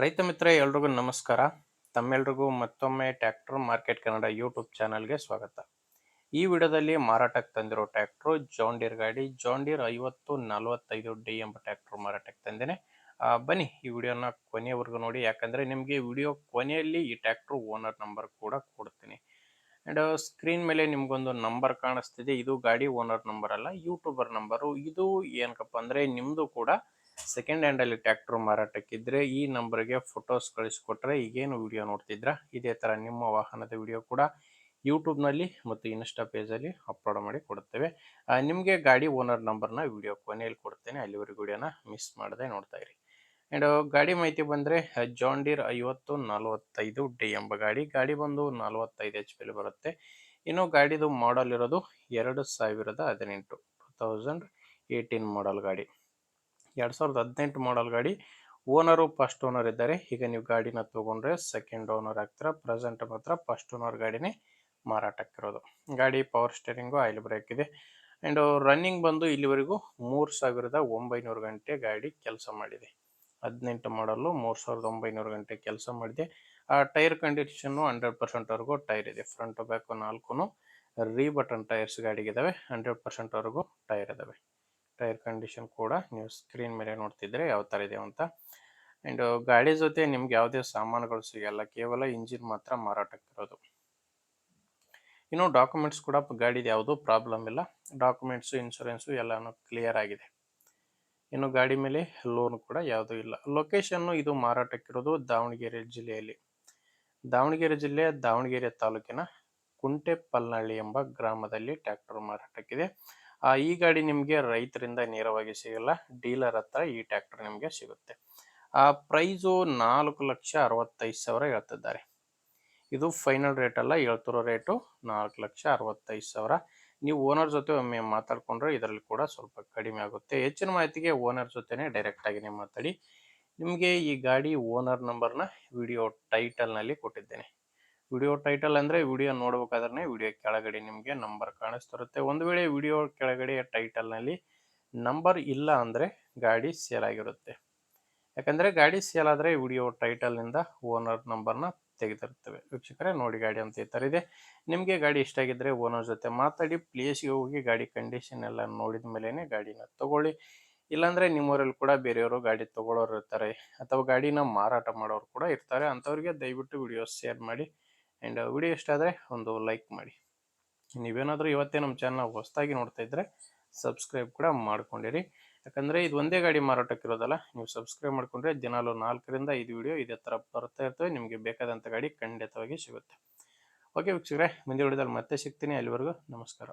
ರೈತ ಮಿತ್ರ ಎಲ್ರಿಗೂ ನಮಸ್ಕಾರ. ತಮ್ಮೆಲ್ರಿಗೂ ಮತ್ತೊಮ್ಮೆ ಟ್ರ್ಯಾಕ್ಟರ್ ಮಾರ್ಕೆಟ್ ಕನ್ನಡ ಯೂಟ್ಯೂಬ್ ಚಾನಲ್ಗೆ ಸ್ವಾಗತ. ಈ ವಿಡಿಯೋದಲ್ಲಿ ಮಾರಾಟಕ್ಕೆ ತಂದಿರೋ ಟ್ರ್ಯಾಕ್ಟರ್ ಜಾನ್ ಡೀರ್ ಗಾಡಿ ಜಾನ್ ಡೀರ್ 5045D ಎಂಬ ಟ್ರ್ಯಾಕ್ಟರ್ ಮಾರಾಟಕ್ಕೆ ತಂದೇನೆ. ಬನ್ನಿ ಈ ವಿಡಿಯೋನ ಕೊನೆಯವರೆಗೂ ನೋಡಿ, ಯಾಕಂದ್ರೆ ನಿಮಗೆ ವಿಡಿಯೋ ಕೊನೆಯಲ್ಲಿ ಈ ಟ್ರ್ಯಾಕ್ಟರ್ ಓನರ್ ನಂಬರ್ ಕೂಡ ಕೊಡ್ತೀನಿ. ಅಂಡ್ ಸ್ಕ್ರೀನ್ ಮೇಲೆ ನಿಮ್ಗೊಂದು ನಂಬರ್ ಕಾಣಿಸ್ತಿದೆ, ಇದು ಗಾಡಿ ಓನರ್ ನಂಬರ್ ಅಲ್ಲ, ಯೂಟ್ಯೂಬರ್ ನಂಬರು. ಇದು ಏನಕ್ಕಪ್ಪ ಅಂದ್ರೆ ನಿಮ್ದು ಕೂಡ ಸೆಕೆಂಡ್ ಹ್ಯಾಂಡ್ ಅಲ್ಲಿ ಟ್ರ್ಯಾಕ್ಟರ್ ಮಾರಾಟಕ್ಕಿದ್ರೆ ಈ ನಂಬರ್ಗೆ ಫೋಟೋಸ್ ಕಳಿಸ್ಕೊಟ್ರೆ ಈಗೇನು ವಿಡಿಯೋ ನೋಡ್ತಿದ್ರ ಇದೇ ತರ ನಿಮ್ಮ ವಾಹನದ ವಿಡಿಯೋ ಕೂಡ ಯೂಟ್ಯೂಬ್ ನಲ್ಲಿ ಮತ್ತು ಇನ್ಸ್ಟಾ ಪೇಜ್ ಅಲ್ಲಿ ಅಪ್ಲೋಡ್ ಮಾಡಿ ಕೊಡುತ್ತೇವೆ. ನಿಮಗೆ ಗಾಡಿ ಓನರ್ ನಂಬರ್ನ ವಿಡಿಯೋ ಕೊನೆಯಲ್ಲಿ ಕೊಡ್ತೇನೆ, ಅಲ್ಲಿವರೆಗೂ ವಿಡಿಯೋನ ಮಿಸ್ ಮಾಡದೆ ನೋಡ್ತಾ ಇರಿ. ಅಂಡ್ ಗಾಡಿ ಮಾಹಿತಿ ಬಂದ್ರೆ ಜಾನ್ ಡೀರ್ 5045D ಎಂಬ ಗಾಡಿ ಬಂದು 45 HP ಬರುತ್ತೆ. ಇನ್ನು ಗಾಡಿದು ಮಾಡಲ್ ಇರೋದು 2018 2018 ಮಾಡಲ್ ಗಾಡಿ. 2018 ಮಾಡಲ್ ಗಾಡಿ. ಓನರು ಫಸ್ಟ್ ಓನರ್ ಇದ್ದಾರೆ. ಈಗ ನೀವು ಗಾಡಿನ ತಗೊಂಡ್ರೆ ಸೆಕೆಂಡ್ ಓನರ್ ಆಗ್ತೀರಾ. ಪ್ರೆಸೆಂಟ್ ಮಾತ್ರ ಫಸ್ಟ್ ಓನರ್ ಗಾಡಿನೇ ಮಾರಾಟಕ್ಕಿರೋದು. ಗಾಡಿ ಪವರ್ ಸ್ಟೇರಿಂಗು, ಆಯಿಲ್ ಬ್ರೇಕ್ ಇದೆ. ಅಂಡ್ ರನ್ನಿಂಗ್ ಬಂದು ಇಲ್ಲಿವರೆಗೂ 3900 ಗಂಟೆ ಗಾಡಿ ಕೆಲಸ ಮಾಡಿದೆ. 18 ಮಾಡಲು 3900 ಗಂಟೆ ಕೆಲಸ ಮಾಡಿದೆ. ಆ ಟೈರ್ ಕಂಡೀಷನ್ 100% ವರೆಗೂ ಟೈರ್ ಇದೆ. ಫ್ರಂಟ್ ಬ್ಯಾಕ್ 4 ರೀ ಬಟನ್ ಟೈರ್ಸ್ ಗಾಡಿಗಿದಾವೆ. 100% ವರೆಗೂ ಟೈರ್ ಇದಾವೆ. ಟೈರ್ ಕಂಡೀಷನ್ ಕೂಡ ನೀವು ಸ್ಕ್ರೀನ್ ಮೇಲೆ ನೋಡ್ತಿದ್ರೆ ಯಾವ ತರ ಇದೆ ಅಂತ. ಅಂಡ್ ಗಾಡಿ ಜೊತೆ ನಿಮ್ಗೆ ಯಾವುದೇ ಸಾಮಾನುಗಳು ಸಿಗಲ್ಲ, ಕೇವಲ ಇಂಜಿನ್ ಮಾತ್ರ ಮಾರಾಟಕ್ಕಿರೋದು. ಇನ್ನು ಡಾಕ್ಯುಮೆಂಟ್ಸ್ ಕೂಡ ಗಾಡಿದು ಯಾವುದೂ ಪ್ರಾಬ್ಲಮ್ ಇಲ್ಲ. ಡಾಕ್ಯುಮೆಂಟ್ಸ್, ಇನ್ಶೂರೆನ್ಸ್ ಎಲ್ಲಾನು ಕ್ಲಿಯರ್ ಆಗಿದೆ. ಇನ್ನು ಗಾಡಿ ಮೇಲೆ ಲೋನ್ ಕೂಡ ಯಾವುದೂ ಇಲ್ಲ. ಲೊಕೇಶನ್ ಇದು ಮಾರಾಟಕ್ಕಿರೋದು ದಾವಣಗೆರೆ ಜಿಲ್ಲೆಯಲ್ಲಿ. ದಾವಣಗೆರೆ ಜಿಲ್ಲೆ ದಾವಣಗೆರೆ ತಾಲೂಕಿನ ಕುಂಟೆಪಲ್ನಹಳ್ಳಿ ಎಂಬ ಗ್ರಾಮದಲ್ಲಿ ಟ್ರ್ಯಾಕ್ಟರ್ ಮಾರಾಟಕ್ಕಿದೆ. ಈ ಗಾಡಿ ನಿಮಗೆ ರೈತರಿಂದ ನೇರವಾಗಿ ಸಿಗಲ್ಲ, ಡೀಲರ್ ಹತ್ರ ಈ ಟ್ರ್ಯಾಕ್ಟರ್ ನಿಮಗೆ ಸಿಗುತ್ತೆ. ಪ್ರೈಸು 4,65,000 ಹೇಳ್ತಿದ್ದಾರೆ. ಇದು ಫೈನಲ್ ರೇಟ್ ಅಲ್ಲ, ಹೇಳ್ತಿರೋ ರೇಟು 4,65,000. ನೀವು ಓನರ್ ಜೊತೆ ಒಮ್ಮೆ ಮಾತಾಡ್ಕೊಂಡ್ರೆ ಇದರಲ್ಲಿ ಕೂಡ ಸ್ವಲ್ಪ ಕಡಿಮೆ ಆಗುತ್ತೆ. ಹೆಚ್ಚಿನ ಮಾಹಿತಿಗೆ ಓನರ್ ಜೊತೆನೆ ಡೈರೆಕ್ಟ್ ಆಗಿನೇ ಮಾತಾಡಿ. ನಿಮಗೆ ಈ ಗಾಡಿ ಓನರ್ ನಂಬರ್ನ ವಿಡಿಯೋ ಟೈಟಲ್ನಲ್ಲಿ ಕೊಟ್ಟಿದ್ದೇನೆ. ವಿಡಿಯೋ ಟೈಟಲ್ ಅಂದರೆ ವಿಡಿಯೋ ನೋಡ್ಬೇಕಾದ್ರೆ ವಿಡಿಯೋ ಕೆಳಗಡೆ ನಿಮಗೆ ನಂಬರ್ ಕಾಣಿಸ್ತಿರುತ್ತೆ. ಒಂದು ವೇಳೆ ವಿಡಿಯೋ ಕೆಳಗಡೆ ಟೈಟಲ್ನಲ್ಲಿ ನಂಬರ್ ಇಲ್ಲ ಅಂದರೆ ಗಾಡಿ ಸೇಲ್ ಆಗಿರುತ್ತೆ. ಯಾಕಂದರೆ ಗಾಡಿ ಸೇಲ್ ಆದರೆ ವಿಡಿಯೋ ಟೈಟಲ್ನಿಂದ ಓನರ್ ನಂಬರ್ನ ತೆಗೆದಿರ್ತೇವೆ. ವೀಕ್ಷಕರೇ ನೋಡಿ, ಗಾಡಿ ಅಂತ ಈ ಥರ ಇದೆ. ನಿಮಗೆ ಗಾಡಿ ಇಷ್ಟ ಆಗಿದ್ದರೆ ಓನರ್ ಜೊತೆ ಮಾತಾಡಿ, ಪ್ಲೇಸ್ಗೆ ಹೋಗಿ ಗಾಡಿ ಕಂಡೀಷನ್ ಎಲ್ಲ ನೋಡಿದ ಮೇಲೇ ಗಾಡಿನ ತಗೊಳ್ಳಿ. ಇಲ್ಲಾಂದರೆ ನಿಮ್ಮೂರಲ್ಲಿ ಕೂಡ ಬೇರೆಯವರು ಗಾಡಿ ತಗೊಳ್ಳೋರು ಇರ್ತಾರೆ, ಅಥವಾ ಗಾಡಿನ ಮಾರಾಟ ಮಾಡೋರು ಕೂಡ ಇರ್ತಾರೆ. ಅಂಥವ್ರಿಗೆ ದಯವಿಟ್ಟು ವಿಡಿಯೋ ಶೇರ್ ಮಾಡಿ. ಆ್ಯಂಡ್ ವಿಡಿಯೋ ಇಷ್ಟ ಆದರೆ ಒಂದು ಲೈಕ್ ಮಾಡಿ. ನೀವೇನಾದರೂ ಇವತ್ತೇ ನಮ್ಮ ಚಾನಲ್ ಹೊಸದಾಗಿ ನೋಡ್ತಾ ಇದ್ದರೆ ಸಬ್ಸ್ಕ್ರೈಬ್ ಕೂಡ ಮಾಡ್ಕೊಂಡಿರಿ. ಯಾಕಂದರೆ ಇದು ಒಂದೇ ಗಾಡಿ ಮಾರಾಟಕ್ಕಿರೋದಲ್ಲ, ನೀವು ಸಬ್ಸ್ಕ್ರೈಬ್ ಮಾಡ್ಕೊಂಡ್ರೆ ದಿನಾಲು 4ರಿಂದ 5 ವಿಡಿಯೋ ಇದೇ ಥರ ಬರ್ತಾ ಇರ್ತವೆ. ನಿಮಗೆ ಬೇಕಾದಂಥ ಗಾಡಿ ಖಂಡಿತವಾಗಿ ಸಿಗುತ್ತೆ. ಓಕೆ ವೀಕ್ಷಕರೇ, ಮುಂದೆ ವಿಡಿಯೋದಲ್ಲಿ ಮತ್ತೆ ಸಿಗ್ತೀನಿ. ಅಲ್ಲಿವರೆಗೂ ನಮಸ್ಕಾರ.